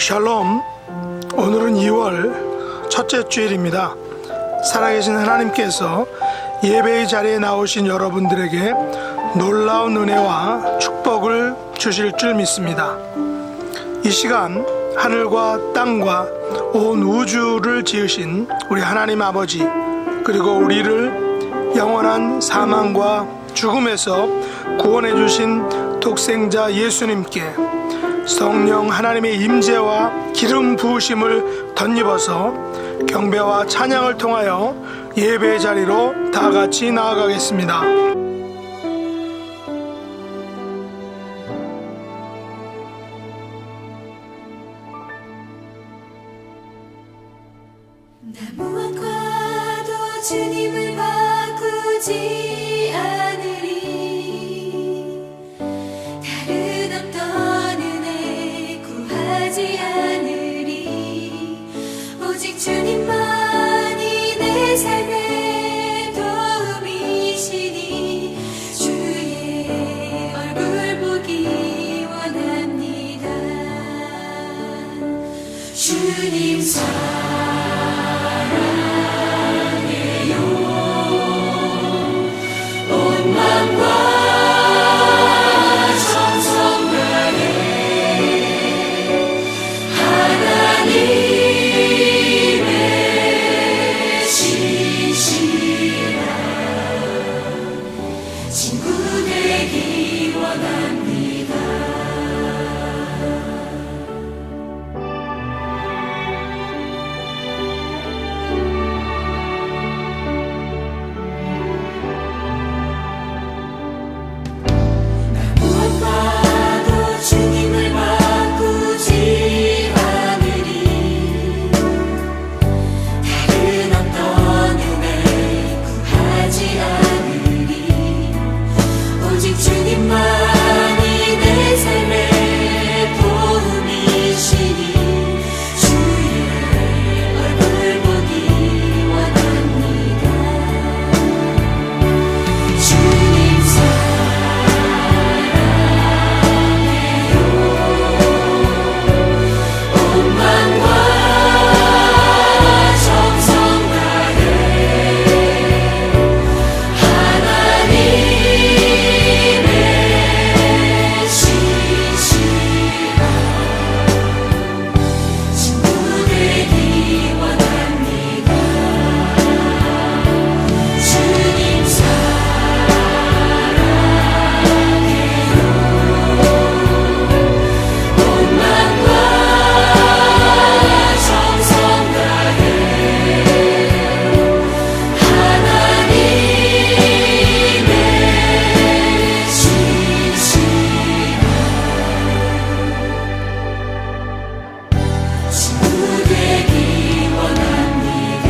샬롬. 오늘은 2월 첫째 주일입니다. 살아계신 하나님께서 예배의 자리에 나오신 여러분들에게 놀라운 은혜와 축복을 주실 줄 믿습니다. 이 시간 하늘과 땅과 온 우주를 지으신 우리 하나님 아버지, 그리고 우리를 영원한 사망과 죽음에서 구원해 주신 독생자 예수님께 성령 하나님의 임재와 기름 부으심을 덧입어서 경배와 찬양을 통하여 예배 자리로 다 같이 나아가겠습니다. 나 무엇과도 주님을 바꾸지 않으리. 다른 어떤 은혜 구하지 않으리. 오직 주님만이 내 삶의 도움이시니 주의 얼굴 보기 원합니다. 주님 친구 되기 원합니다. 나 무엇과도 주님을 바꾸지 않으리. 다른 어떤 은혜 구하지 않으리. 오직 주님만이 내 삶의 도움이시니 주의 얼굴 보기 원합니다. 주님 사랑해요. 온 마음과 정성 다해 하나님의 신실한 친구 되기 원합니다. 주님 사랑해요. 온 마음과 정성 다해 하나님의 신실한 친구 되기 원합니다.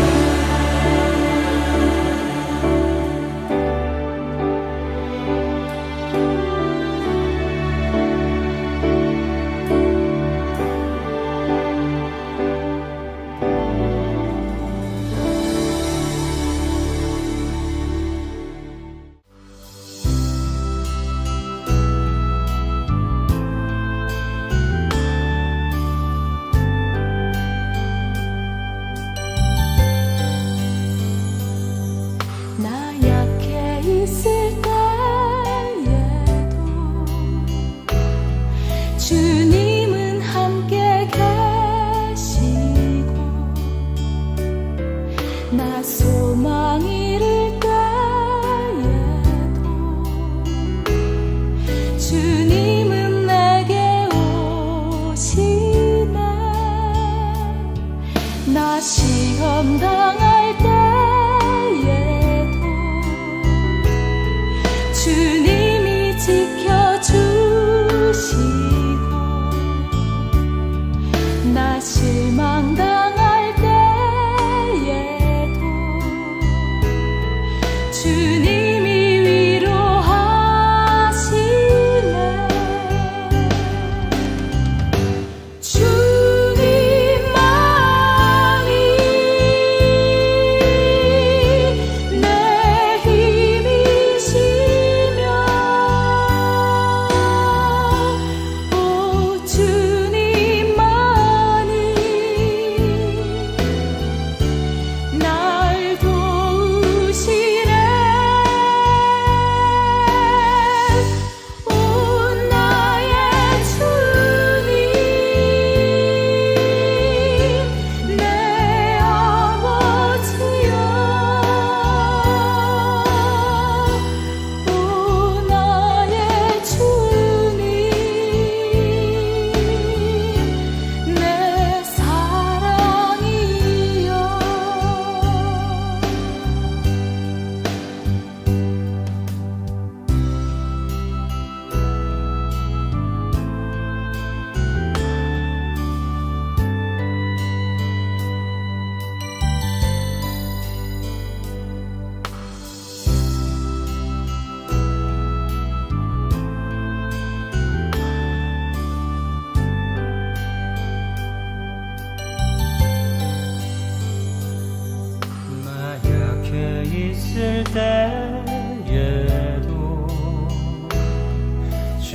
나 약해 있을 때에도 주님은 함께 계시고, 나 소망 잃을 때에도 주님은 내게 오시네. 나 시험 당할 때에도 주님이 지켜주시고, 나 실망 당할 때에도 주님이 위로하시네.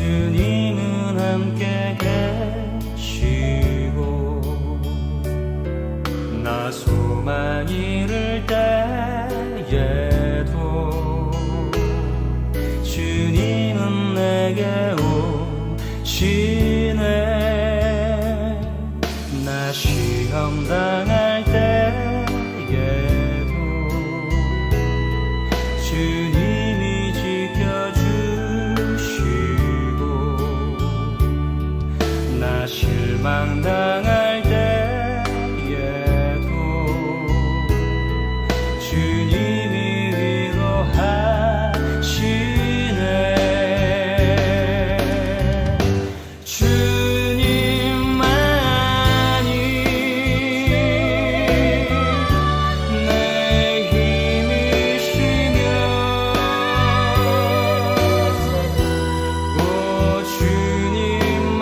주님은 함께 계시고 나 소망 잃을 때에도 주님은 내게 오시네. 나 시험 당할 때에도 주님이 지켜주시고 나 실망 당할 때에도 주님이 위로하시네. 주님만이 내 힘이시며 오 주님만이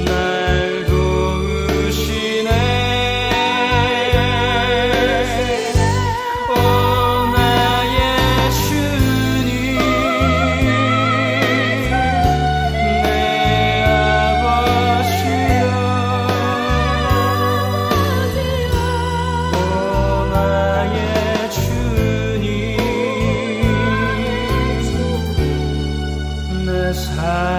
날 도우시네. 오 나의 주님 내 아버지여 오 나의 주님 내 사랑이여.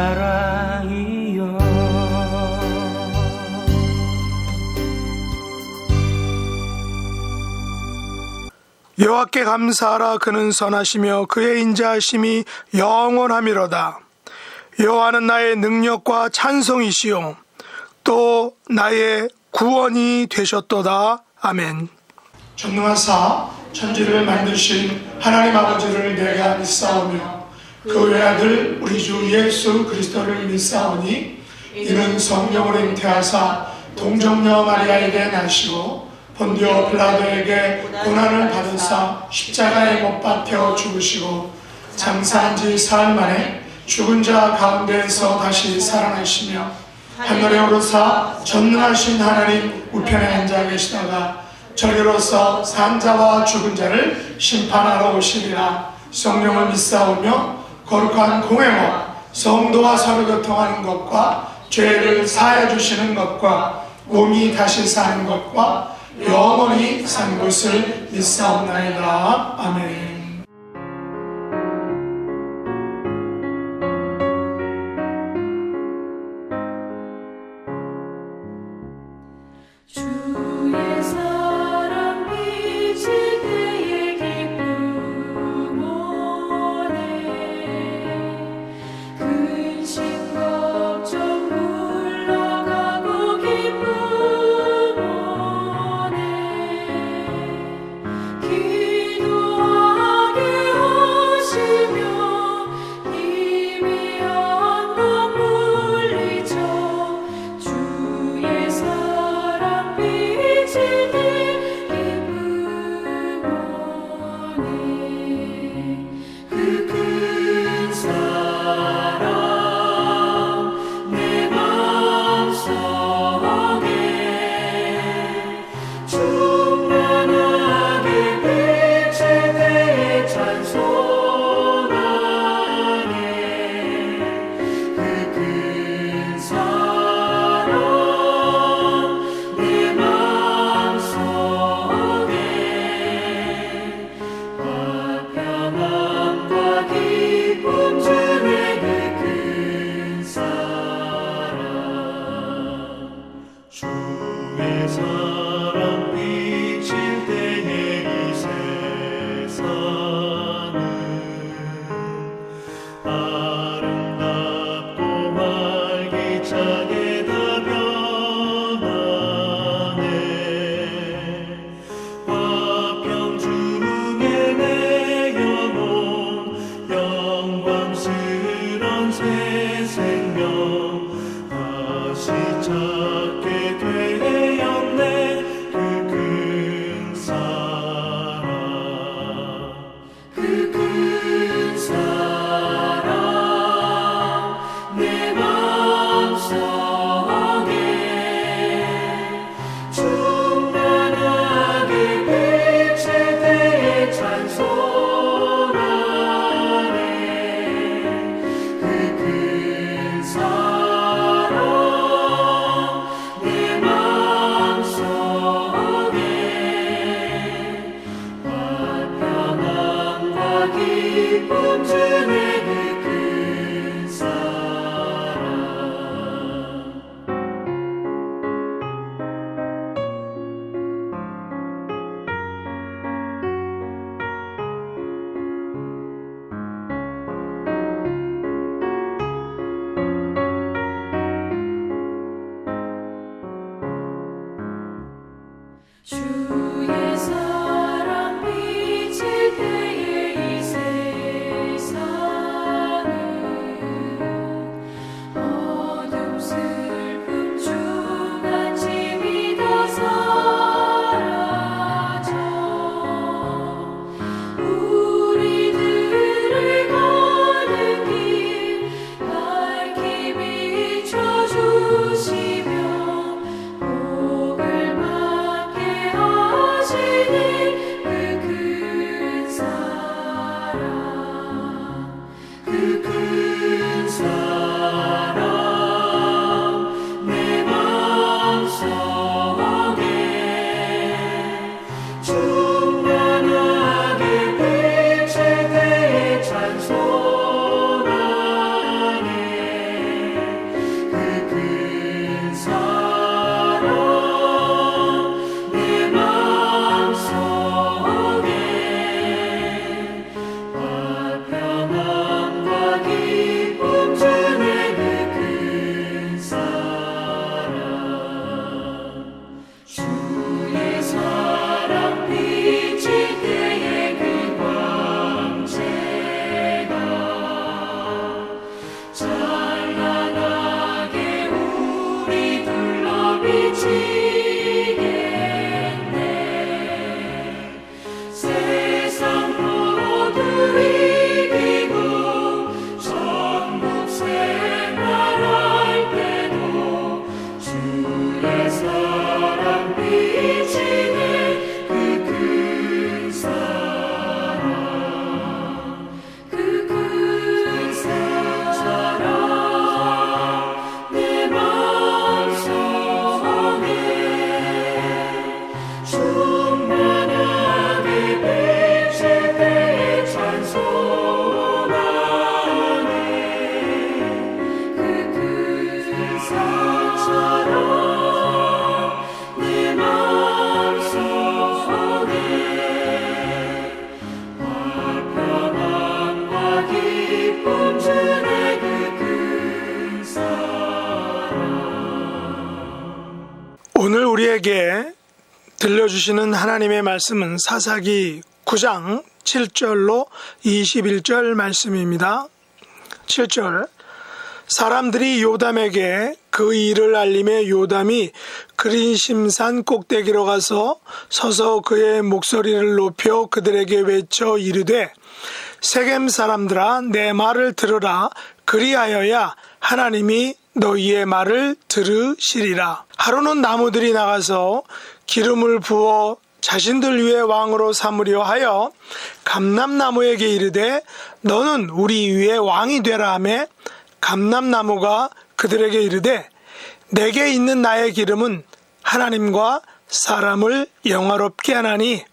여호와께 감사하라. 그는 선하시며 그의 인자하심이 영원하미로다. 여호와는 나의 능력과 찬송이시요 또 나의 구원이 되셨도다. 아멘. 전능하사 천지를 만드신 하나님 아버지를 내가 믿사오며 그 외아들 우리 주 예수 그리스도를 믿사오니 이는 성령으로 잉태하사 동정녀 마리아에게 나시고 본디오 빌라도에게 고난을 받으사 십자가에 못 박혀 죽으시고 장사한 지 사흘 만에 죽은 자 가운데에서 다시 살아나시며 하늘에 오르사 전능하신 하나님 우편에 앉아 계시다가 저리로서 산 자와 죽은 자를 심판하러 오시리라. 성령을 믿사오며 거룩한 공회와 성도와 서로 교통하는 것과 죄를 사하여 주시는 것과 몸이 다시 사는 것과 영원히 산 것을 믿사옵나이다. 아멘. 주의 사랑 비칠 때의 기쁨 오네. 근심 걱정 물러가고 기쁨 오네. 기도하며 기쁨 주네 그 큰 사랑 주의 사랑 비칠 때에 이 세상은 어둠 슬픔 주간침이 다 사라져 우리들을 가는 길 밝히 비춰주시며 복을 받게 하시니 그 큰 사랑 그 큰 사랑 내 마음속에 충만하게 비칠 때에 찬송하네 그 큰 사랑 내 마음속에 화평함과 기쁨 주네 그 큰 사랑 주의 사랑 비칠 때에 그 광채가 찬란하게 우리 둘러 비치겠네 세상 모두 이기고 천국 생활할 때도 주의 사랑 비치네 그 큰 사랑 그 큰 사랑 내 마음속에 충만하게 비칠 때에 찬송하네 그 큰 사랑 내 마음속에 화평함과 기쁨 주네 그 큰 사랑 오늘 우리에게 들려주시는 하나님의 말씀은 사사기 9장 7절로 21절 말씀입니다. 7절 사람들이 요담에게 그 일을 알림해 요담이 그린심산 꼭대기로 가서 서서 그의 목소리를 높여 그들에게 외쳐 이르되 세겜 사람들아 내 말을 들으라 그리하여야 하나님이 너희의 말을 들으시리라. 하루는 나무들이 나가서 기름을 부어 자신들 위에 왕으로 삼으려 하여 감람나무에게 이르되 너는 우리 위에 왕이 되라 하매 감람나무가 그들에게 이르되 내게 있는 나의 기름은 하나님과 사람을 영화롭게 하나니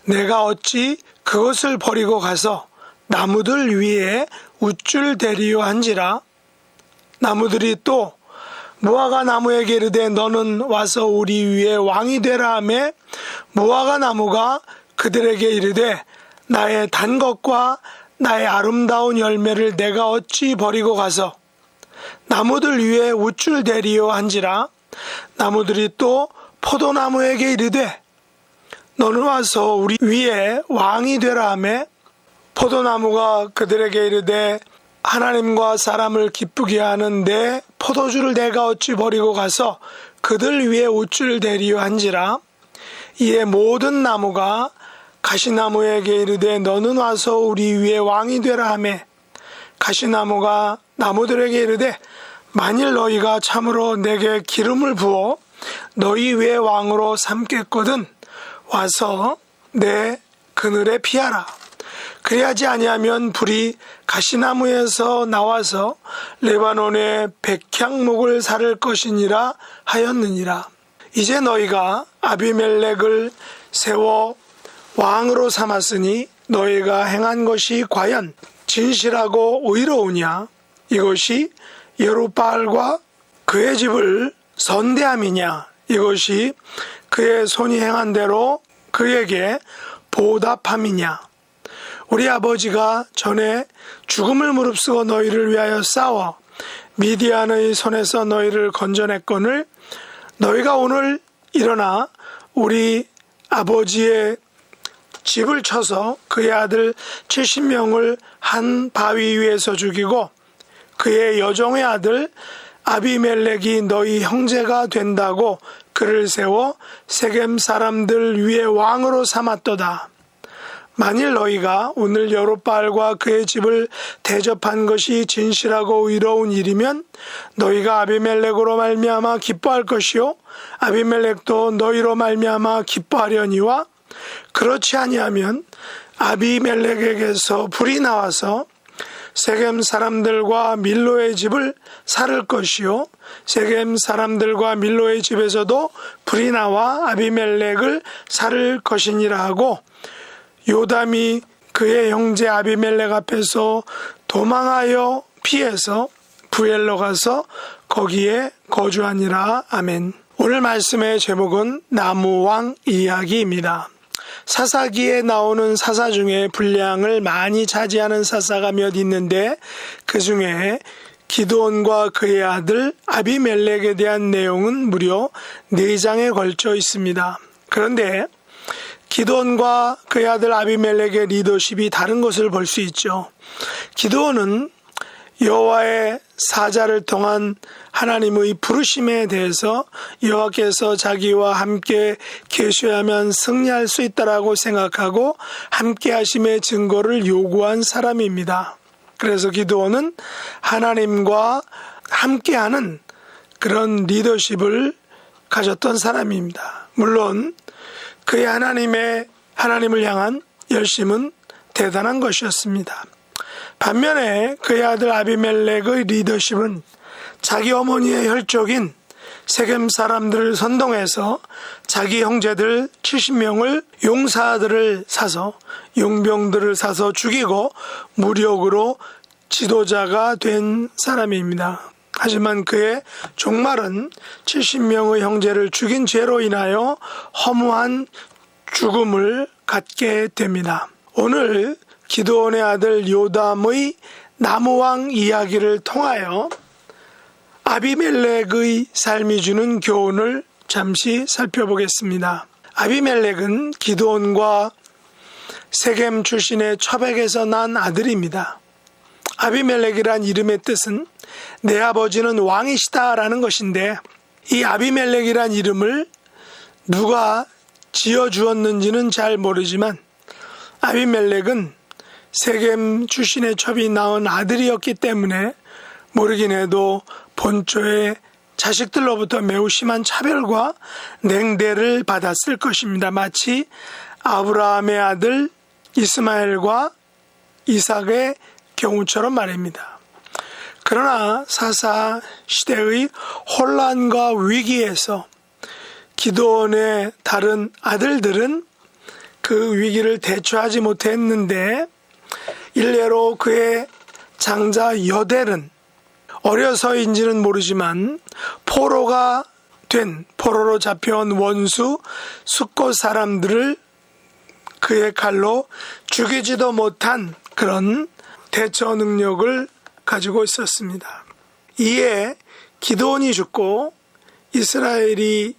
내가 어찌 그것을 버리고 가서 나무들 위에 우쭐 대리요 한지라. 나무들이 또 무화과 나무에게 이르되 너는 와서 우리 위에 왕이 되라 하매 무화과 나무가 그들에게 이르되 나의 단 것과 나의 아름다운 열매를 내가 어찌 버리고 가서 나무들 위에 우쭐 대리요 한지라. 나무들이 또 포도나무에게 이르되 너는 와서 우리 위에 왕이 되라 하매 포도나무가 그들에게 이르되 하나님과 사람을 기쁘게 하는 내 포도주를 내가 어찌 버리고 가서 그들 위에 우쭐 대리요 한지라. 이에 모든 나무가 가시나무에게 이르되 너는 와서 우리 위에 왕이 되라 하매 가시나무가 나무들에게 이르되 만일 너희가 참으로 내게 기름을 부어 너희 위에 왕으로 삼겠거든 와서 내 그늘에 피하라. 그리하지 아니하면 불이 가시나무에서 나와서 레바논의 백향목을 사를 것이니라 하였느니라. 이제 너희가 아비멜렉을 세워 왕으로 삼았으니 너희가 행한 것이 과연 진실하고 의로우냐? 이것이 여룻바알과 그의 집을 선대함이냐? 이것이 그의 손이 행한 대로 그에게 보답함이냐? 우리 아버지가 전에 죽음을 무릅쓰고 너희를 위하여 싸워 미디안의 손에서 너희를 건져냈거늘 너희가 오늘 일어나 우리 아버지의 집을 쳐서 그의 아들 70명을 한 바위 위에서 죽이고 그의 여종의 아들 아비멜렉이 너희 형제가 된다고 그를 세워 세겜 사람들 위에 왕으로 삼았도다. 만일 너희가 오늘 여룻바알과 그의 집을 대접한 것이 진실하고 의로운 일이면 너희가 아비멜렉으로 말미암아 기뻐할 것이요 아비멜렉도 너희로 말미암아 기뻐하려니와 그렇지 아니하면 아비멜렉에게서 불이 나와서 세겜 사람들과 밀로의 집을 살을 것이요 세겜 사람들과 밀로의 집에서도 불이 나와 아비멜렉을 살을 것이니라 하고 요담이 그의 형제 아비멜렉 앞에서 도망하여 피해서 부엘로 가서 거기에 거주하니라. 아멘. 오늘 말씀의 제목은 나무왕 이야기입니다. 사사기에 나오는 사사 중에 분량을 많이 차지하는 사사가 몇 있는데 그 중에 기드온과 그의 아들 아비멜렉에 대한 내용은 무려 4장에 걸쳐 있습니다. 그런데 기드온과 그의 아들 아비멜렉의 리더십이 다른 것을 볼 수 있죠. 기드온은 여호와의 사자를 통한 하나님의 부르심에 대해서 여호와께서 자기와 함께 계셔야만 승리할 수 있다라고 생각하고 함께 하심의 증거를 요구한 사람입니다. 그래서 기드온은 하나님과 함께하는 그런 리더십을 가졌던 사람입니다. 물론 그의 하나님을 향한 열심은 대단한 것이었습니다. 반면에 그의 아들 아비멜렉의 리더십은 자기 어머니의 혈족인 세겜 사람들을 선동해서 자기 형제들 70명을 용사들을 사서 용병들을 사서 죽이고 무력으로 지도자가 된 사람입니다. 하지만 그의 종말은 70명의 형제를 죽인 죄로 인하여 허무한 죽음을 갖게 됩니다. 오늘 기드온의 아들 요담의 나무왕 이야기를 통하여 아비멜렉의 삶이 주는 교훈을 잠시 살펴보겠습니다. 아비멜렉은 기드온과 세겜 출신의 처백에서 난 아들입니다. 아비멜렉이란 이름의 뜻은 내 아버지는 왕이시다라는 것인데 이 아비멜렉이란 이름을 누가 지어주었는지는 잘 모르지만 아비멜렉은 세겜 출신의 첩이 낳은 아들이었기 때문에 모르긴 해도 본초에 자식들로부터 매우 심한 차별과 냉대를 받았을 것입니다. 마치 아브라함의 아들 이스마엘과 이삭의 경우처럼 말입니다. 그러나 사사 시대의 혼란과 위기에서 기드온의 다른 아들들은 그 위기를 대처하지 못했는데 일례로 그의 장자 여델은 어려서인지는 모르지만 포로로 잡혀온 원수 숫곳 사람들을 그의 칼로 죽이지도 못한 그런 대처 능력을 가지고 있었습니다. 이에 기드온이 죽고 이스라엘이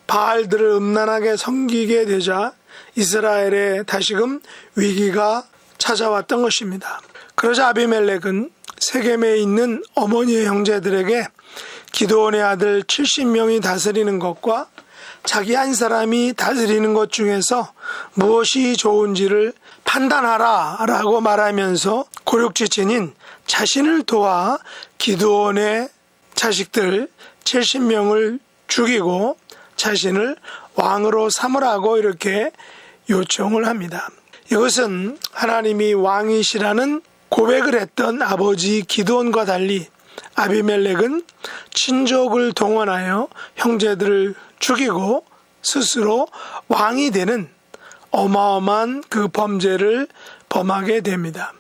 바알들을 음란하게 섬기게 되자 이스라엘에 다시금 위기가 찾아왔던 것입니다. 그러자 아비멜렉은 세겜에 있는 어머니의 형제들에게 기드온의 아들 70명이 다스리는 것과 자기 한 사람이 다스리는 것 중에서 무엇이 좋은지를 판단하라 라고 말하면서 고육지친인 자신을 도와 기드온의 자식들 70명을 죽이고 자신을 왕으로 삼으라고 이렇게 요청을 합니다. 이것은 하나님이 왕이시라는 고백을 했던 아버지 기드온과 달리 아비멜렉은 친족을 동원하여 형제들을 죽이고 스스로 왕이 되는 어마어마한 그 범죄를 범하게 됩니다.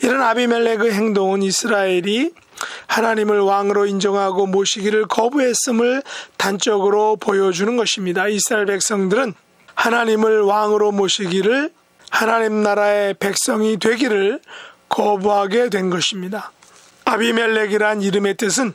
이런 아비멜렉의 행동은 이스라엘이 하나님을 왕으로 인정하고 모시기를 거부했음을 단적으로 보여주는 것입니다. 이스라엘 백성들은 하나님을 왕으로 모시기를, 하나님 나라의 백성이 되기를 거부하게 된 것입니다. 아비멜렉이란 이름의 뜻은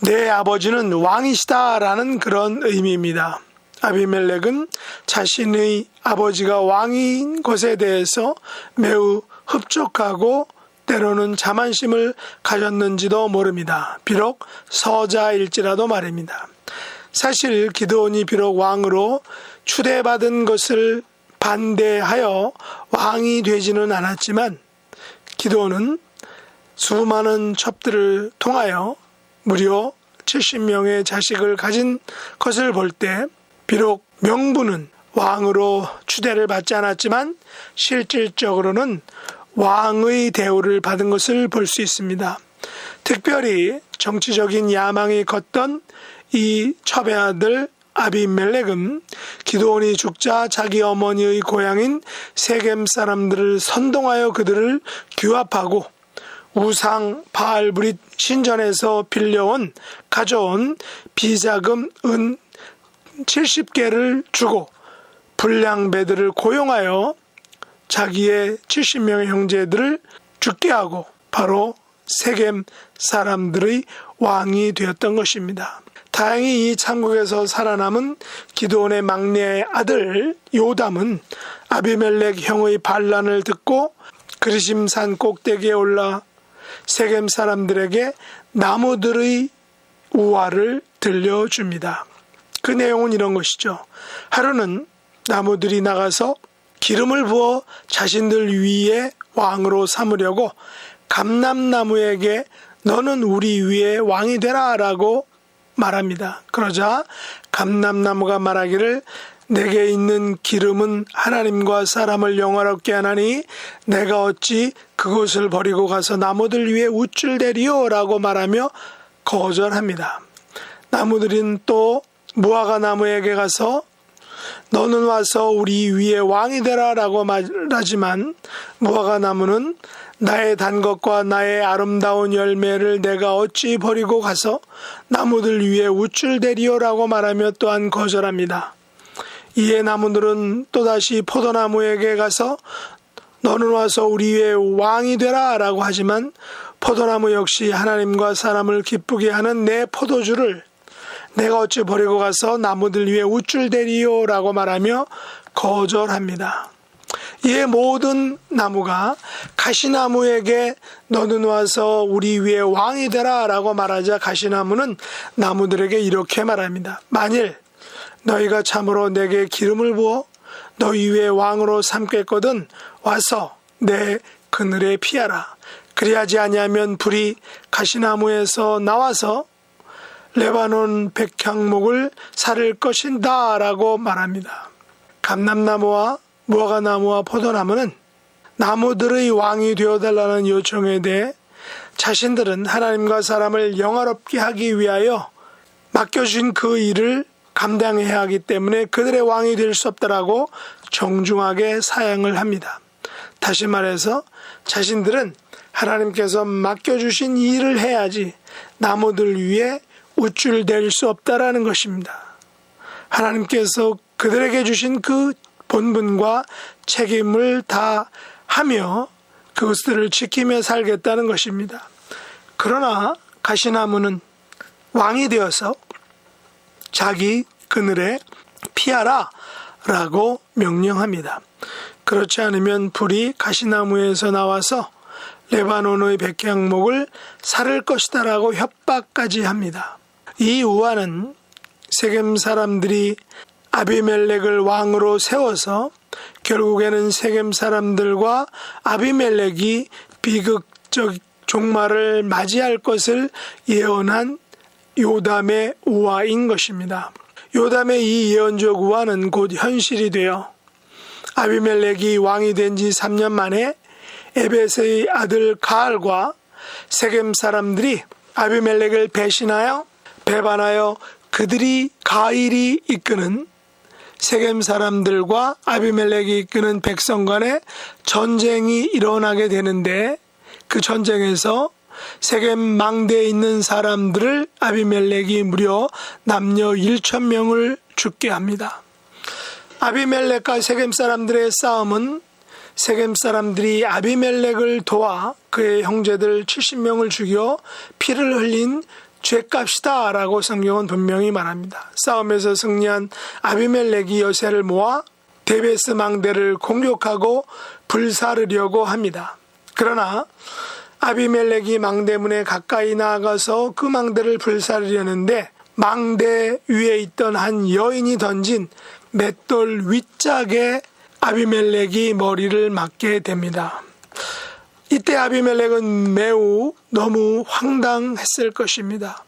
내 아버지는 왕이시다라는 그런 의미입니다. 아비멜렉은 자신의 아버지가 왕인 것에 대해서 매우 흡족하고 때로는 자만심을 가졌는지도 모릅니다. 비록 서자일지라도 말입니다. 사실 기드온이 비록 왕으로 추대받은 것을 반대하여 왕이 되지는 않았지만 기드온은 수많은 첩들을 통하여 무려 70명의 자식을 가진 것을 볼 때 비록 명분은 왕으로 추대를 받지 않았지만 실질적으로는 왕의 대우를 받은 것을 볼 수 있습니다. 특별히 정치적인 야망이 컸던 이 첩의 아들 아비멜렉은 기드온이 죽자 자기 어머니의 고향인 세겜 사람들을 선동하여 그들을 규합하고 우상 바알브릿 신전에서 가져온 비자금 은 70개를 주고 불량배들을 고용하여 자기의 70명의 형제들을 죽게 하고 바로 세겜 사람들의 왕이 되었던 것입니다. 다행히 이 창국에서 살아남은 기드온의 막내 아들 요담은 아비멜렉 형의 반란을 듣고 그리심산 꼭대기에 올라 세겜 사람들에게 나무들의 우화를 들려줍니다. 그 내용은 이런 것이죠. 하루는 나무들이 나가서 기름을 부어 자신들 위에 왕으로 삼으려고 감람나무에게 너는 우리 위에 왕이 되라 라고 말합니다. 그러자 감람나무가 말하기를 내게 있는 기름은 하나님과 사람을 영화롭게 하나니 내가 어찌 그것을 버리고 가서 나무들 위에 우쭐대리요 라고 말하며 거절합니다. 나무들은 또 무화과 나무에게 가서 너는 와서 우리 위에 왕이 되라 라고 말하지만 무화과 나무는 나의 단 것과 나의 아름다운 열매를 내가 어찌 버리고 가서 나무들 위에 우쭐대리요 라고 말하며 또한 거절합니다. 이에 나무들은 또다시 포도나무에게 가서 너는 와서 우리 위에 왕이 되라 라고 하지만 포도나무 역시 하나님과 사람을 기쁘게 하는 내 포도주를 내가 어찌 버리고 가서 나무들 위에 우쭐대리요 라고 말하며 거절합니다. 이에 모든 나무가 가시나무에게 너는 와서 우리 위에 왕이 되라 라고 말하자 가시나무는 나무들에게 이렇게 말합니다. 만일 너희가 참으로 내게 기름을 부어 너희 위에 왕으로 삼겠거든 와서 내 그늘에 피하라. 그리하지 아니하면 불이 가시나무에서 나와서 레바논 백향목을 사를 것이다 라고 말합니다. 감람나무와 무화과나무와 포도나무는 나무들의 왕이 되어달라는 요청에 대해 자신들은 하나님과 사람을 영화롭게 하기 위하여 맡겨준 그 일을 감당해야 하기 때문에 그들의 왕이 될 수 없다라고 정중하게 사양을 합니다. 다시 말해서 자신들은 하나님께서 맡겨주신 일을 해야지 나무들 위에 우쭐댈 수 없다라는 것입니다. 하나님께서 그들에게 주신 그 본분과 책임을 다 하며 그것들을 지키며 살겠다는 것입니다. 그러나 가시나무는 왕이 되어서 자기 그늘에 피하라 라고 명령합니다. 그렇지 않으면 불이 가시나무에서 나와서 레바논의 백향목을 사를 것이다 라고 협박까지 합니다. 이 우화는 세겜 사람들이 아비멜렉을 왕으로 세워서 결국에는 세겜 사람들과 아비멜렉이 비극적 종말을 맞이할 것을 예언한 요담의 우화인 것입니다. 요담의 이 예언적 우화는 곧 현실이 되어 아비멜렉이 왕이 된 지 3년 만에 에벳의 아들 가알과 세겜 사람들이 아비멜렉을 배반하여 그들이 가일이 이끄는 세겜 사람들과 아비멜렉이 이끄는 백성 간에 전쟁이 일어나게 되는데, 그 전쟁에서 세겜 망대에 있는 사람들을 아비멜렉이 무려 남녀 1,000명을 죽게 합니다. 아비멜렉과 세겜 사람들의 싸움은 세겜 사람들이 아비멜렉을 도와 그의 형제들 70명을 죽여 피를 흘린 죄값이다 라고 성경은 분명히 말합니다. 싸움에서 승리한 아비멜렉이 여세를 모아 데베스 망대를 공격하고 불사르려고 합니다. 그러나 아비멜렉이 망대문에 가까이 나아가서 그 망대를 불사르려는데 망대 위에 있던 한 여인이 던진 맷돌 윗짝에 아비멜렉이 머리를 맞게 됩니다. 이때 아비멜렉은 매우 너무 황당했을 것입니다.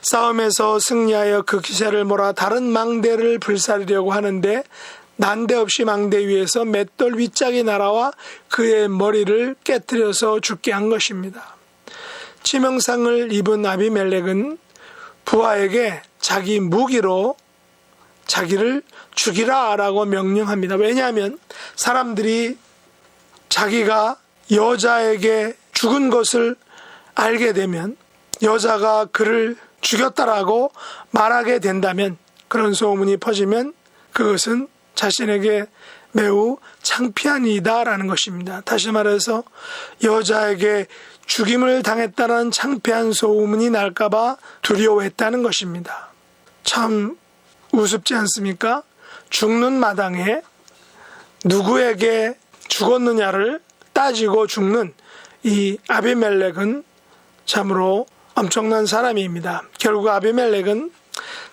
싸움에서 승리하여 그 기세를 몰아 다른 망대를 불사르려고 하는데 난데없이 망대 위에서 맷돌 윗짝이 날아와 그의 머리를 깨뜨려서 죽게 한 것입니다. 치명상을 입은 아비멜렉은 부하에게 자기 무기로 자기를 죽이라 라고 명령합니다. 왜냐하면 사람들이 자기가 여자에게 죽은 것을 알게 되면, 여자가 그를 죽였다라고 말하게 된다면, 그런 소문이 퍼지면 그것은 자신에게 매우 창피한 일이다라는 것입니다. 다시 말해서 여자에게 죽임을 당했다는 창피한 소문이 날까봐 두려워했다는 것입니다. 참 우습지 않습니까? 죽는 마당에 누구에게 죽었느냐를 따지고 죽는 이 아비멜렉은 참으로 엄청난 사람입니다. 결국 아비멜렉은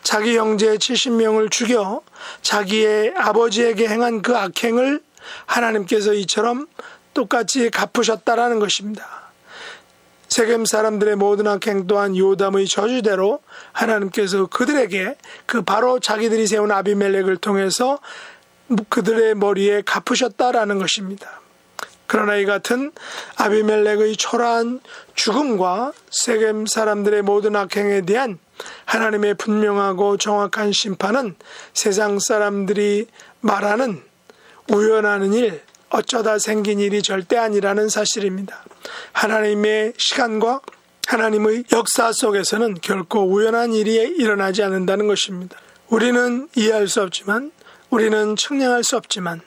자기 형제 70명을 죽여 자기의 아버지에게 행한 그 악행을 하나님께서 이처럼 똑같이 갚으셨다라는 것입니다. 세겜 사람들의 모든 악행 또한 요담의 저주대로 하나님께서 그들에게 그 바로 자기들이 세운 아비멜렉을 통해서 그들의 머리에 갚으셨다라는 것입니다. 그러나 이 같은 아비멜렉의 초라한 죽음과 세겜 사람들의 모든 악행에 대한 하나님의 분명하고 정확한 심판은 세상 사람들이 말하는 우연한 일, 어쩌다 생긴 일이 절대 아니라는 사실입니다. 하나님의 시간과 하나님의 역사 속에서는 결코 우연한 일이 일어나지 않는다는 것입니다. 우리는 이해할 수 없지만, 우리는 측량할 수 없지만,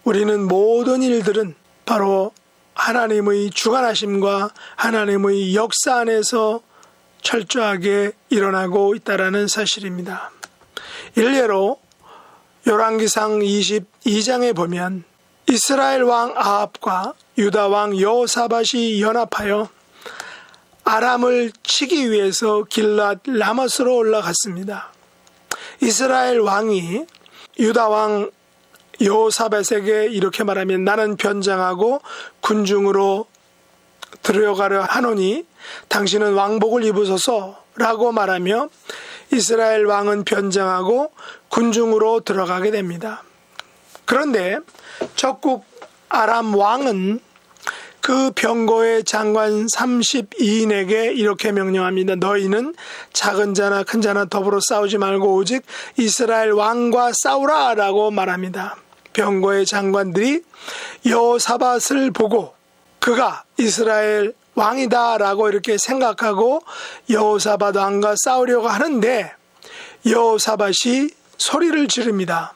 우리는 모든 일들은 바로 하나님의 주관하심과 하나님의 역사 안에서 철저하게 일어나고 있다는 사실입니다. 일례로 열왕기상 22장에 보면 이스라엘 왕 아합과 유다 왕 여호사밧이 연합하여 아람을 치기 위해서 길랏 라못으로 올라갔습니다. 이스라엘 왕이 유다 왕 여호사밧에게 이렇게 말하면 나는 변장하고 군중으로 들어가려 하노니 당신은 왕복을 입으소서 라고 말하며 이스라엘 왕은 변장하고 군중으로 들어가게 됩니다. 그런데 적국 아람 왕은 그 병거의 장관 32인에게 이렇게 명령합니다. 너희는 작은 자나 큰 자나 더불어 싸우지 말고 오직 이스라엘 왕과 싸우라 라고 말합니다. 병거의 장관들이 여호사밧을 보고 그가 이스라엘 왕이다 라고 이렇게 생각하고 여호사밧 왕과 싸우려고 하는데 여호사밧이 소리를 지릅니다.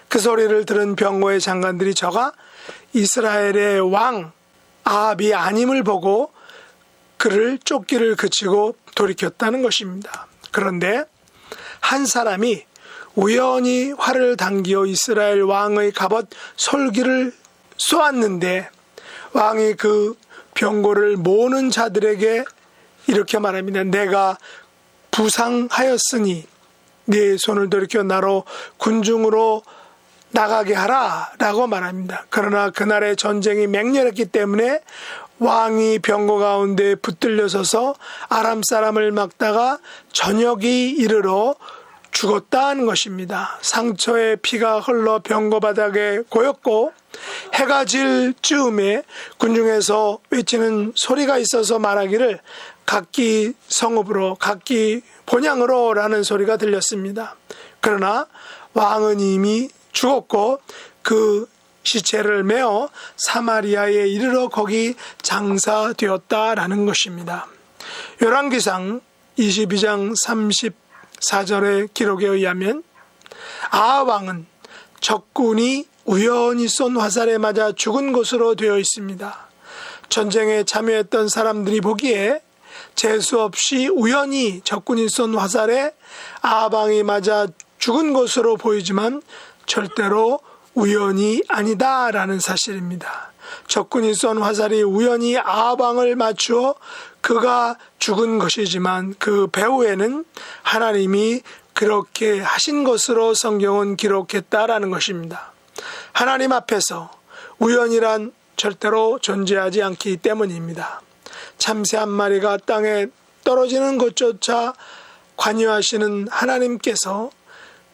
그 소리를 들은 병거의 장관들이 저가 이스라엘의 왕 아합이 아님을 보고 그를 쫓기를 그치고 돌이켰다는 것입니다. 그런데 한 사람이 우연히 활을 당기어 이스라엘 왕의 갑옷 솔기를 쏘았는데 왕이 그 병거를 모는 자들에게 이렇게 말합니다. 내가 부상하였으니 네 손을 돌이켜 나로 군중으로 나가게 하라 라고 말합니다. 그러나 그날의 전쟁이 맹렬했기 때문에 왕이 병거 가운데 붙들려 서서 아람 사람을 막다가 저녁이 이르러 죽었다는 것입니다. 상처에 피가 흘러 병거 바닥에 고였고 해가 질 즈음에 군중에서 외치는 소리가 있어서 말하기를 각기 성읍으로 각기 본향으로 라는 소리가 들렸습니다. 그러나 왕은 이미 죽었고 그 시체를 메어 사마리아에 이르러 거기 장사되었다라는 것입니다. 열왕기상 22장 34절의 기록에 의하면 아합 왕은 적군이 우연히 쏜 화살에 맞아 죽은 것으로 되어 있습니다. 전쟁에 참여했던 사람들이 보기에 재수없이 우연히 적군이 쏜 화살에 아합 왕이 맞아 죽은 것으로 보이지만 절대로 우연이 아니다라는 사실입니다. 적군이 쏜 화살이 우연히 아합 왕을 맞추어 그가 죽은 것이지만 그 배후에는 하나님이 그렇게 하신 것으로 성경은 기록했다라는 것입니다. 하나님 앞에서 우연이란 절대로 존재하지 않기 때문입니다. 참새 한 마리가 땅에 떨어지는 것조차 관여하시는 하나님께서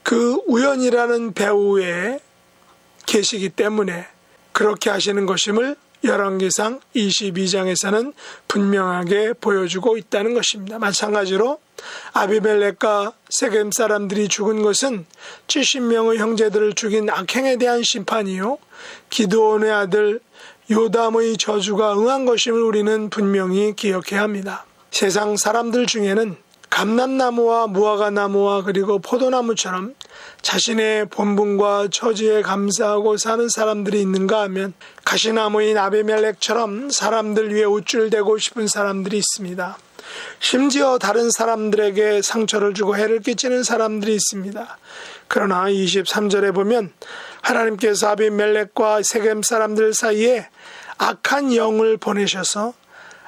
그 우연이라는 배후에 계시기 때문에 그렇게 하시는 것임을 열왕기상 22장에서는 분명하게 보여주고 있다는 것입니다. 마찬가지로 아비멜렉과 세겜 사람들이 죽은 것은 70명의 형제들을 죽인 악행에 대한 심판이요 기드온의 아들 요담의 저주가 응한 것임을 우리는 분명히 기억해야 합니다. 세상 사람들 중에는 감람나무와 무화과나무와 그리고 포도나무처럼 자신의 본분과 처지에 감사하고 사는 사람들이 있는가 하면 가시나무인 아비멜렉처럼 사람들 위에 우쭐대고 싶은 사람들이 있습니다. 심지어 다른 사람들에게 상처를 주고 해를 끼치는 사람들이 있습니다. 그러나 23절에 보면 하나님께서 아비멜렉과 세겜 사람들 사이에 악한 영을 보내셔서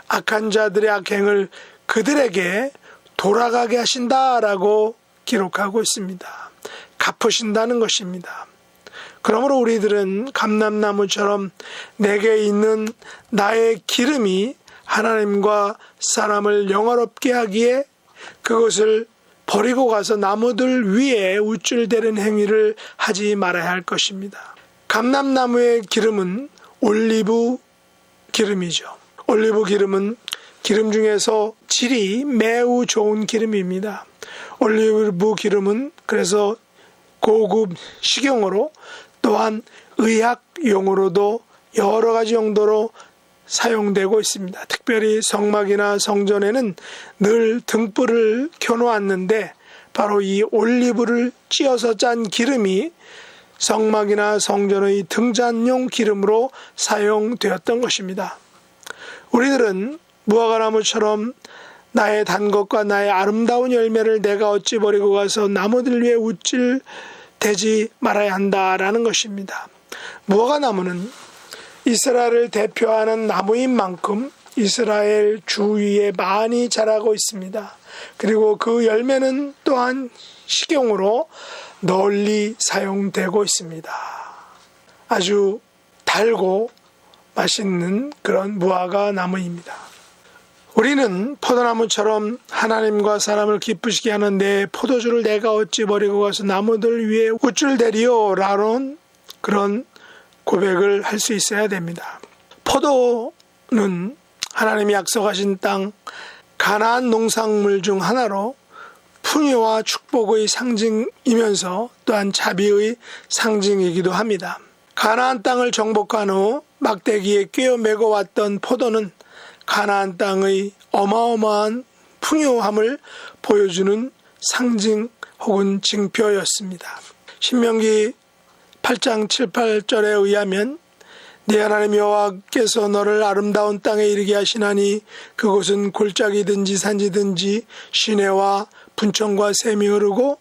악한 자들의 악행을 그들에게 돌아가게 하신다라고 기록하고 있습니다. 갚으신다는 것입니다. 그러므로 우리들은 감람나무처럼 내게 있는 나의 기름이 하나님과 사람을 영화롭게 하기에 그것을 버리고 가서 나무들 위에 우쭐대는 행위를 하지 말아야 할 것입니다. 감람나무의 기름은 올리브 기름이죠. 올리브 기름은 기름 중에서 질이 매우 좋은 기름입니다. 올리브 기름은 그래서 고급 식용으로 또한 의학용으로도 여러 가지 용도로 사용되고 있습니다. 특별히 성막이나 성전에는 늘 등불을 켜놓았는데 바로 이 올리브를 찧어서 짠 기름이 성막이나 성전의 등잔용 기름으로 사용되었던 것입니다. 우리들은 무화과나무처럼 나의 단 것과 나의 아름다운 열매를 내가 어찌 버리고 가서 나무들 위에 우쭐대지 말아야 한다라는 것입니다. 무화과나무는 이스라엘을 대표하는 나무인 만큼 이스라엘 주위에 많이 자라고 있습니다. 그리고 그 열매는 또한 식용으로 널리 사용되고 있습니다. 아주 달고 맛있는 그런 무화과 나무입니다. 우리는 포도나무처럼 하나님과 사람을 기쁘시게 하는 내 포도주를 내가 어찌 버리고 가서 나무들 위에 우쭐대리요 라는 그런 고백을 할 수 있어야 됩니다. 포도는 하나님이 약속하신 땅 가나안 농산물 중 하나로 풍요와 축복의 상징이면서 또한 자비의 상징이기도 합니다. 가나안 땅을 정복한 후 막대기에 꿰어 메고 왔던 포도는 가나안 땅의 어마어마한 풍요함을 보여주는 상징 혹은 징표였습니다. 신명기 8장 7, 8절에 의하면 네 하나님 여호와께서 너를 아름다운 땅에 이르게 하시나니 그곳은 골짜기든지 산지든지 시내와 분천과 샘이 흐르고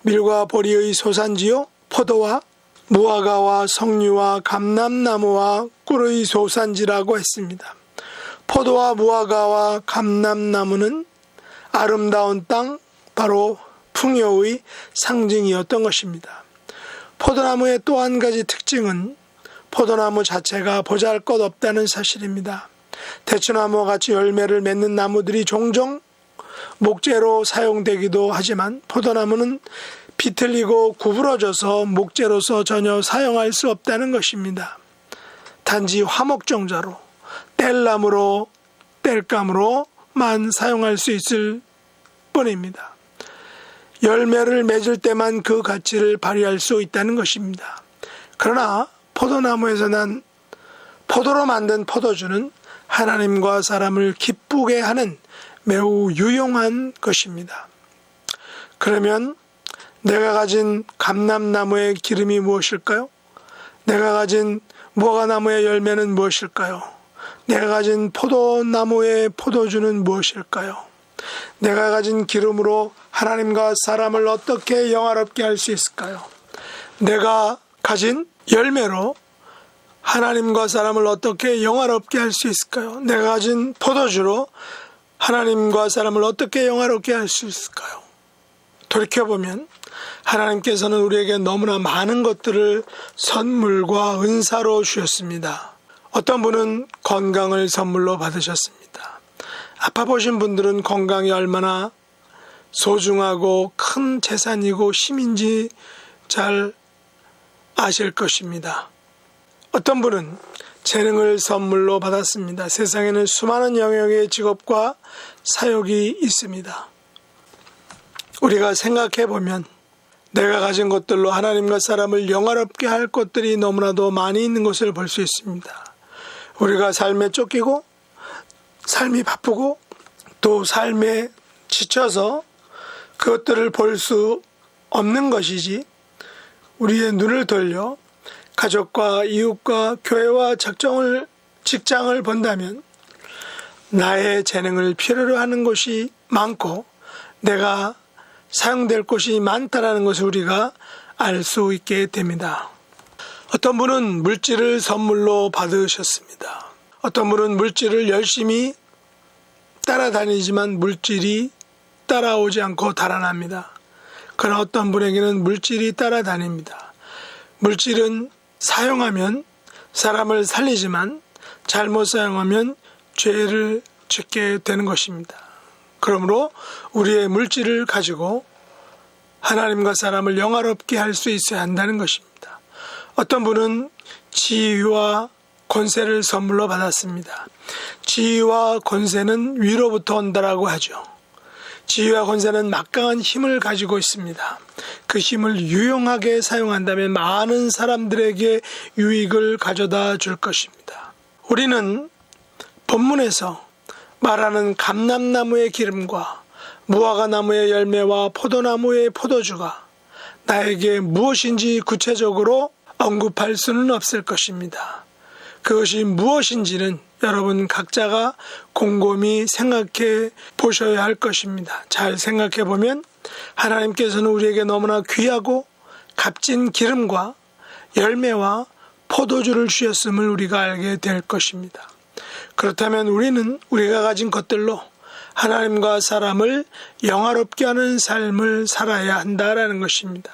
밀과 보리의 소산지요 포도와 무화과와 석류와 감람나무와 꿀의 소산지라고 했습니다. 포도와 무화과와 감람나무는 아름다운 땅, 바로 풍요의 상징이었던 것입니다. 포도나무의 또 한 가지 특징은 포도나무 자체가 보잘것없다는 사실입니다. 대추나무와 같이 열매를 맺는 나무들이 종종 목재로 사용되기도 하지만 포도나무는 비틀리고 구부러져서 목재로서 전혀 사용할 수 없다는 것입니다. 단지 화목종자로 뗄나무로 뗄감으로만 사용할 수 있을 뿐입니다. 열매를 맺을 때만 그 가치를 발휘할 수 있다는 것입니다. 그러나 포도나무에서 난 포도로 만든 포도주는 하나님과 사람을 기쁘게 하는 매우 유용한 것입니다. 그러면 내가 가진 감람나무의 기름이 무엇일까요? 내가 가진 무화과나무의 열매는 무엇일까요? 내가 가진 포도나무의 포도주는 무엇일까요? 내가 가진 기름으로 하나님과 사람을 어떻게 영화롭게 할 수 있을까요? 내가 가진 열매로 하나님과 사람을 어떻게 영화롭게 할 수 있을까요? 내가 가진 포도주로 하나님과 사람을 어떻게 영화롭게 할 수 있을까요? 돌이켜보면 하나님께서는 우리에게 너무나 많은 것들을 선물과 은사로 주셨습니다. 어떤 분은 건강을 선물로 받으셨습니다. 아파 보신 분들은 건강이 얼마나 소중하고 큰 재산이고 힘인지 잘 아실 것입니다. 어떤 분은 재능을 선물로 받았습니다. 세상에는 수많은 영역의 직업과 사역이 있습니다. 우리가 생각해 보면 내가 가진 것들로 하나님과 사람을 영화롭게 할 것들이 너무나도 많이 있는 것을 볼 수 있습니다. 우리가 삶에 쫓기고 삶이 바쁘고 또 삶에 지쳐서 그것들을 볼 수 없는 것이지, 우리의 눈을 돌려 가족과 이웃과 교회와 직장을 본다면 나의 재능을 필요로 하는 곳이 많고 내가 사용될 곳이 많다라는 것을 우리가 알 수 있게 됩니다. 어떤 분은 물질을 선물로 받으셨습니다. 어떤 분은 물질을 열심히 따라다니지만 물질이 따라오지 않고 달아납니다. 그러나 어떤 분에게는 물질이 따라다닙니다. 물질은 사용하면 사람을 살리지만 잘못 사용하면 죄를 짓게 되는 것입니다. 그러므로 우리의 물질을 가지고 하나님과 사람을 영화롭게 할 수 있어야 한다는 것입니다. 어떤 분은 지위와 권세를 선물로 받았습니다. 지위와 권세는 위로부터 온다라고 하죠. 지위와 권세는 막강한 힘을 가지고 있습니다. 그 힘을 유용하게 사용한다면 많은 사람들에게 유익을 가져다 줄 것입니다. 우리는 본문에서 말하는 감람나무의 기름과 무화과나무의 열매와 포도나무의 포도주가 나에게 무엇인지 구체적으로 언급할 수는 없을 것입니다. 그것이 무엇인지는 여러분 각자가 곰곰이 생각해 보셔야 할 것입니다. 잘 생각해 보면 하나님께서는 우리에게 너무나 귀하고 값진 기름과 열매와 포도주를 주셨음을 우리가 알게 될 것입니다. 그렇다면 우리는 우리가 가진 것들로 하나님과 사람을 영화롭게 하는 삶을 살아야 한다라는 것입니다.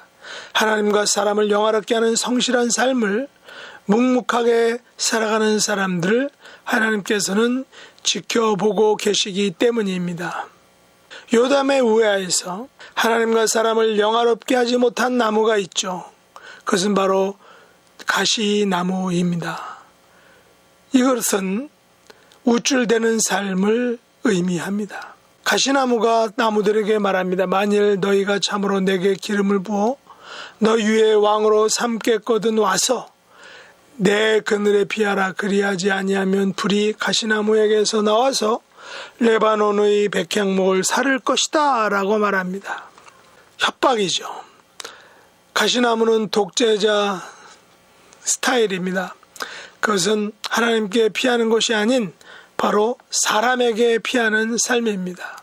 하나님과 사람을 영화롭게 하는 성실한 삶을 묵묵하게 살아가는 사람들을 하나님께서는 지켜보고 계시기 때문입니다. 요담의 우회하에서 하나님과 사람을 영화롭게 하지 못한 나무가 있죠. 그것은 바로 가시나무입니다. 이것은 우쭐대는 삶을 의미합니다. 가시나무가 나무들에게 말합니다. 만일 너희가 참으로 내게 기름을 부어 너 위에 왕으로 삼겠거든 와서 내 그늘에 피하라. 그리하지 아니하면 불이 가시나무에게서 나와서 레바논의 백향목을 사를 것이다 라고 말합니다. 협박이죠. 가시나무는 독재자 스타일입니다. 그것은 하나님께 피하는 것이 아닌 바로 사람에게 피하는 삶입니다.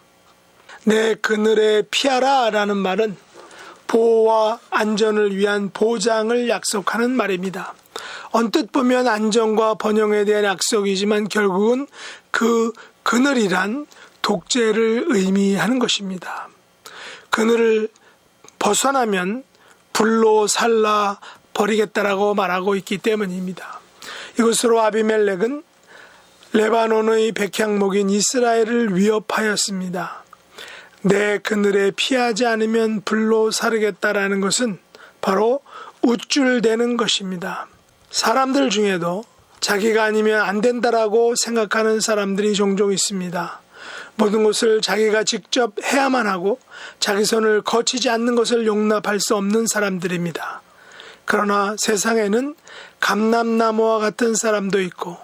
내 그늘에 피하라 라는 말은 보호와 안전을 위한 보장을 약속하는 말입니다. 언뜻 보면 안전과 번영에 대한 약속이지만 결국은 그 그늘이란 독재를 의미하는 것입니다. 그늘을 벗어나면 불로 살라 버리겠다라고 말하고 있기 때문입니다. 이것으로 아비멜렉은 레바논의 백향목인 이스라엘을 위협하였습니다. 내 그늘에 피하지 않으면 불로 사르겠다라는 것은 바로 우쭐대는 것입니다. 사람들 중에도 자기가 아니면 안 된다라고 생각하는 사람들이 종종 있습니다. 모든 것을 자기가 직접 해야만 하고 자기 손을 거치지 않는 것을 용납할 수 없는 사람들입니다. 그러나 세상에는 감람나무와 같은 사람도 있고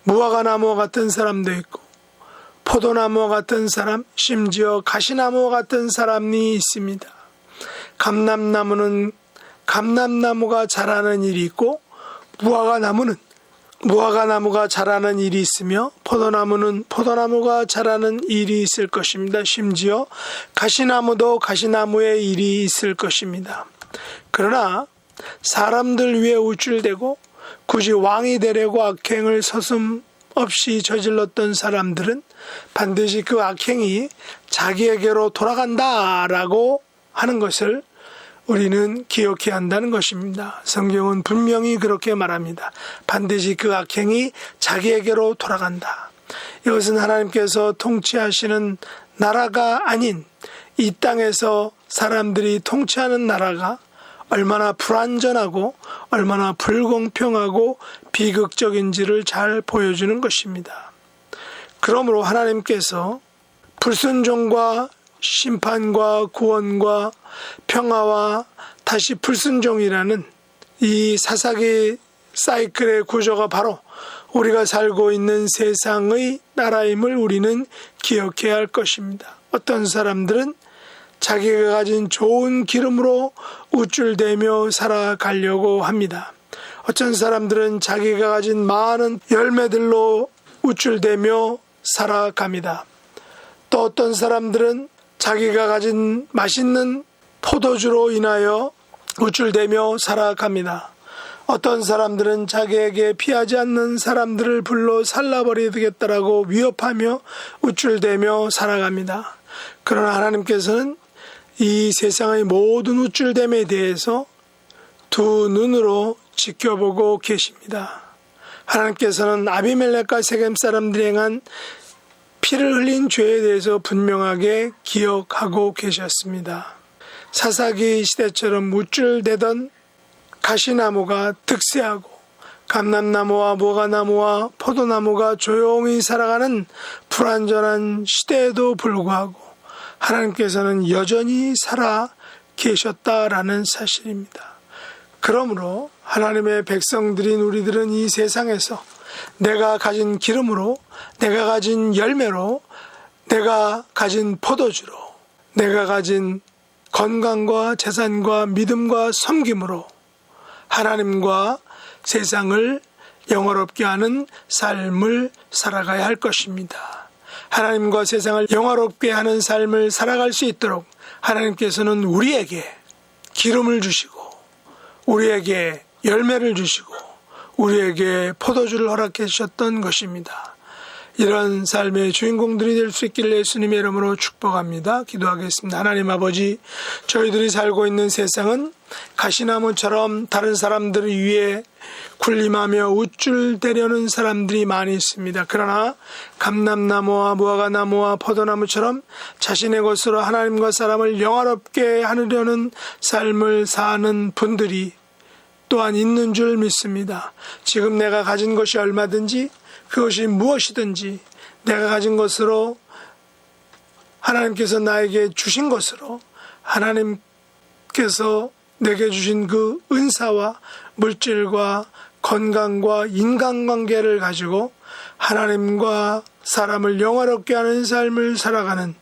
무화과나무와 같은 사람도 있고 포도나무와 같은 사람, 심지어 가시나무와 같은 사람이 있습니다. 감람나무는 감람나무가 자라는 일이 있고 무화과나무는 무화과나무가 자라는 일이 있으며 포도나무는 포도나무가 자라는 일이 있을 것입니다. 심지어 가시나무도 가시나무의 일이 있을 것입니다. 그러나 사람들 위에 우쭐대고 굳이 왕이 되려고 악행을 서슴없이 저질렀던 사람들은 반드시 그 악행이 자기에게로 돌아간다라고 하는 것을 우리는 기억해야 한다는 것입니다. 성경은 분명히 그렇게 말합니다. 반드시 그 악행이 자기에게로 돌아간다. 이것은 하나님께서 통치하시는 나라가 아닌 이 땅에서 사람들이 통치하는 나라가 얼마나 불완전하고 얼마나 불공평하고 비극적인지를 잘 보여주는 것입니다. 그러므로 하나님께서 불순종과 심판과 구원과 평화와 다시 불순종이라는 이 사사기 사이클의 구조가 바로 우리가 살고 있는 세상의 나라임을 우리는 기억해야 할 것입니다. 어떤 사람들은 자기가 가진 좋은 기름으로 우쭐대며 살아가려고 합니다. 어떤 사람들은 자기가 가진 많은 열매들로 우쭐대며 살아갑니다. 또 어떤 사람들은 자기가 가진 맛있는 포도주로 인하여 우쭐대며 살아갑니다. 어떤 사람들은 자기에게 피하지 않는 사람들을 불러 살라버리겠다라고 위협하며 우쭐대며 살아갑니다. 그러나 하나님께서는 이 세상의 모든 우쭐됨에 대해서 두 눈으로 지켜보고 계십니다. 하나님께서는 아비멜렉과 세겜 사람들이 행한 피를 흘린 죄에 대해서 분명하게 기억하고 계셨습니다. 사사기 시대처럼 우쭐대던 가시나무가 득세하고 감람나무와 무화과나무와 포도나무가 조용히 살아가는 불완전한 시대에도 불구하고 하나님께서는 여전히 살아 계셨다라는 사실입니다. 그러므로 하나님의 백성들인 우리들은 이 세상에서 내가 가진 기름으로, 내가 가진 열매로, 내가 가진 포도주로, 내가 가진 건강과 재산과 믿음과 섬김으로 하나님과 세상을 영화롭게 하는 삶을 살아가야 할 것입니다. 하나님과 세상을 영화롭게 하는 삶을 살아갈 수 있도록 하나님께서는 우리에게 기름을 주시고 우리에게 열매를 주시고 우리에게 포도주를 허락해 주셨던 것입니다. 이런 삶의 주인공들이 될 수 있기를 예수님의 이름으로 축복합니다. 기도하겠습니다. 하나님 아버지, 저희들이 살고 있는 세상은 가시나무처럼 다른 사람들 위에 군림하며 우쭐대려는 사람들이 많이 있습니다. 그러나 감람나무와 무화과나무와 포도나무처럼 자신의 것으로 하나님과 사람을 영화롭게 하려는 삶을 사는 분들이 또한 있는 줄 믿습니다. 지금 내가 가진 것이 얼마든지 그것이 무엇이든지 내가 가진 것으로 하나님께서 나에게 주신 것으로 하나님께서 내게 주신 그 은사와 물질과 건강과 인간관계를 가지고 하나님과 사람을 영화롭게 하는 삶을 살아가는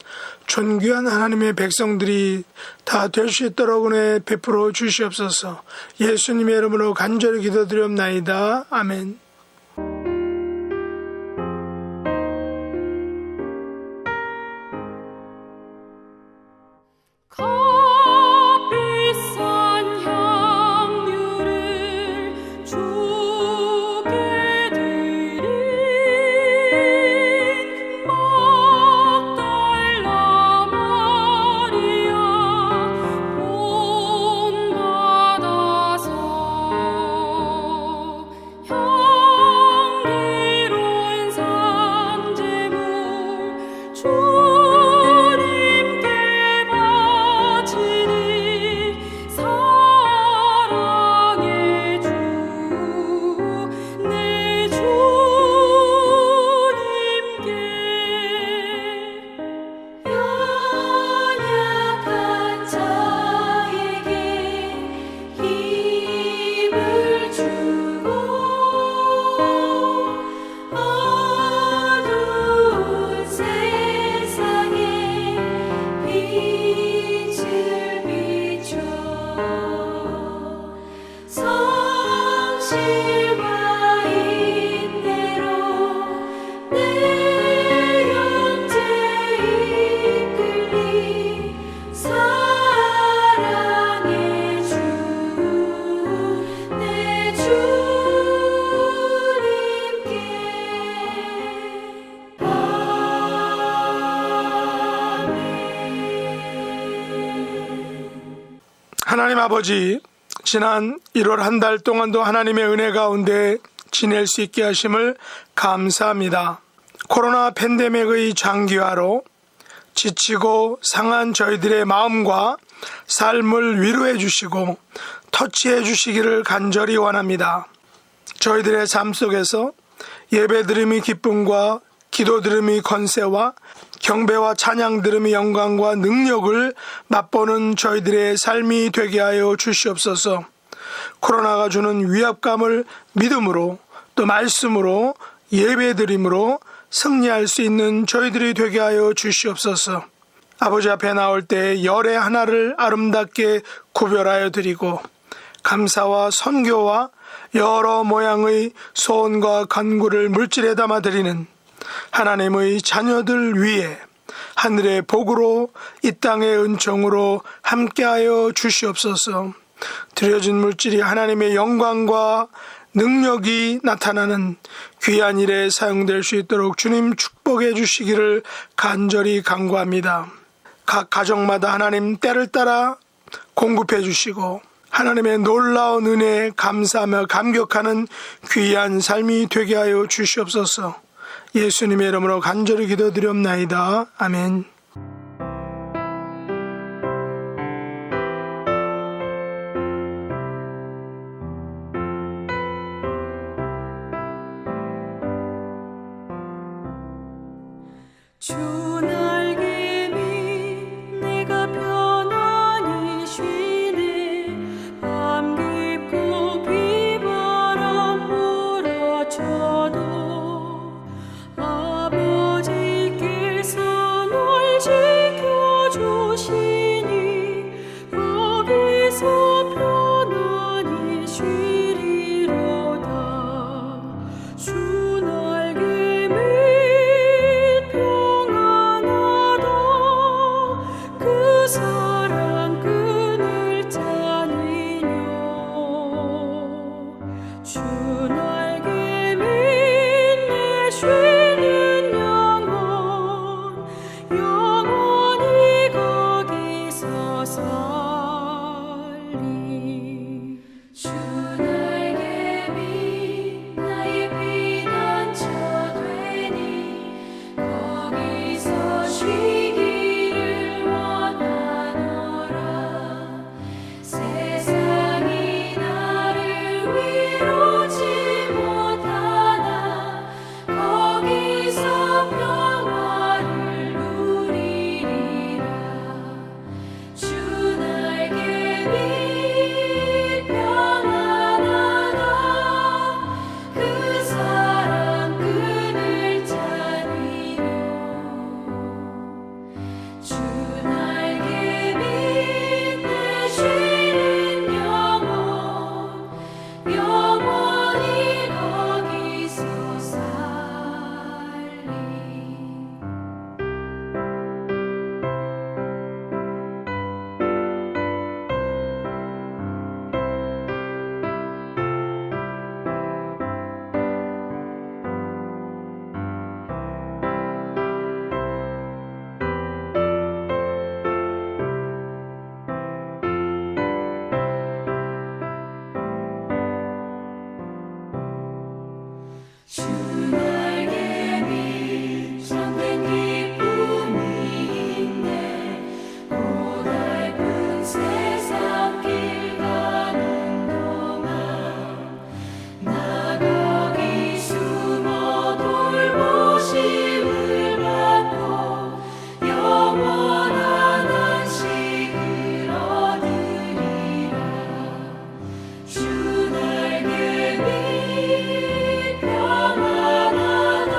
존귀한 하나님의 백성들이 다 될 수 있도록 은혜 베풀어 주시옵소서. 예수님의 이름으로 간절히 기도드리옵나이다. 아멘. 값비싼 향유를 주게 드린 막달라 마리아 본받아서 향 하나님 아버지, 지난 1월 한 달 동안도 하나님의 은혜 가운데 지낼 수 있게 하심을 감사합니다. 코로나 팬데믹의 장기화로 지치고 상한 저희들의 마음과 삶을 위로해 주시고 터치해 주시기를 간절히 원합니다. 저희들의 삶 속에서 예배 드림의 기쁨과 기도 드림의 권세와 경배와 찬양 드림의 영광과 능력을 맛보는 저희들의 삶이 되게 하여 주시옵소서. 코로나가 주는 위압감을 믿음으로 또 말씀으로 예배 드림으로 승리할 수 있는 저희들이 되게 하여 주시옵소서. 아버지 앞에 나올 때 열의 하나를 아름답게 구별하여 드리고 감사와 선교와 여러 모양의 소원과 간구를 물질에 담아 드리는 하나님의 자녀들 위에 하늘의 복으로 이 땅의 은총으로 함께하여 주시옵소서. 드려진 물질이 하나님의 영광과 능력이 나타나는 귀한 일에 사용될 수 있도록 주님 축복해 주시기를 간절히 간구합니다. 각 가정마다 하나님 때를 따라 공급해 주시고 하나님의 놀라운 은혜에 감사하며 감격하는 귀한 삶이 되게 하여 주시옵소서. 예수님의 이름으로 간절히 기도드리옵나이다. 아멘. 주 날개 밑 내가 편안히 쉬네. 밤 깊고 비바람 몰아쳐도 아버지께서 널 지켜주시니 거기서 편안히 쉬리로다. 주 날개 밑 평안하다. 그 사랑 끈을 짜니뇨. 주 날개 밑 내 쉬는 영혼 영원히 거기서 살리. 주 날개 밑 나의 피난처 되니 거기서 쉬기를 원하노라. 세상이 나를 위로치 못하나 거기서 평화를 누리리라. 주 날개 밑 평안하다. 그 사랑 끈을 짜니뇨. 주 날개 밑 내 쉬는 영혼 영원히 거기서 살리. 주 날개 밑 참된 기쁨이 있네. 고달픈 세상 길 가는 동안 나 거기 숨어 돌보심을 받고 영원한 안식을 얻으리라. 주 날개 밑 평안하다.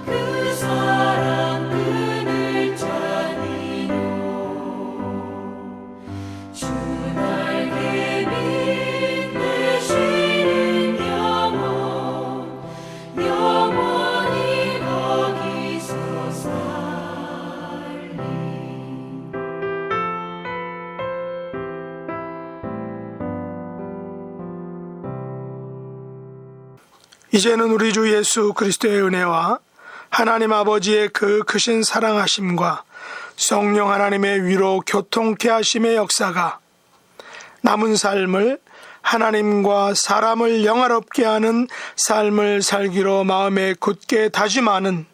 그 사랑 끈을 짜니뇨. 주 날개 밑 내 쉬는 영혼 영원히 거기서 살리. 이제는 우리 주 예수 그리스도의 은혜와 하나님 아버지의 그 크신 사랑하심과 성령 하나님의 위로 교통케 하심의 역사가 남은 삶을 하나님과 사람을 영화롭게 하는 삶을 살기로 마음에 굳게 다짐하는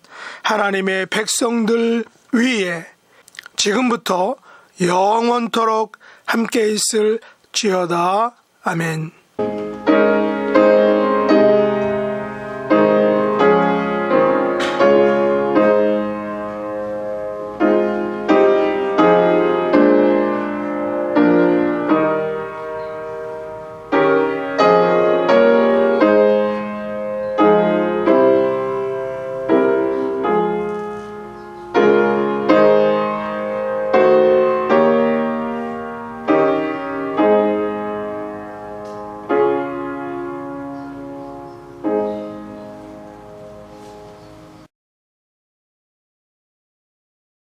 하나님의 백성들 위에 지금부터 영원토록 함께 있을지어다. 아멘.